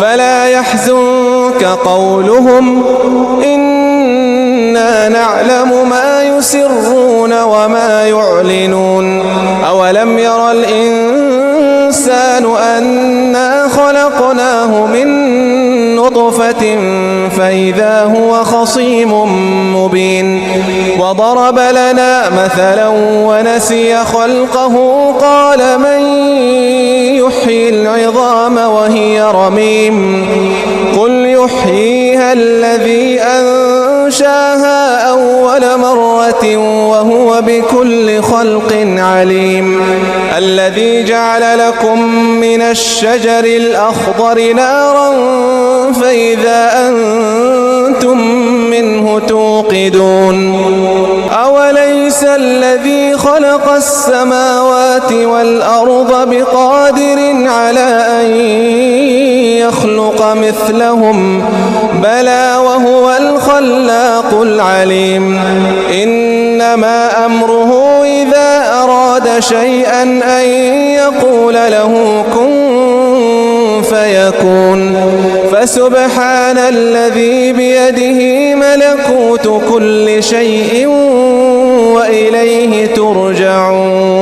فلا يحزنك قولهم إنا نعلم ما يسرون وما يعلنون أولم ير الإنسان أنا خلقناه من نطفة فإذا هو خصيم مبين وضرب لنا مثلا ونسي خلقه قال من يحيي العظام وهي رميم قل يحييها الذي أنشاها أول مرة وهو بكل خلق عليم الذي جعل لكم من الشجر الأخضر نارا فإذا أنتم منه توقدون أوليس الذي خلق السماوات والأرض بقادر على أن يخلق مثلهم بلى وهو الخلاق العليم إنما أمره إذا أراد شيئا أن يقول له كن فيكون فسبحان الذي بيده ملكوت كل شيء وإليه ترجعون.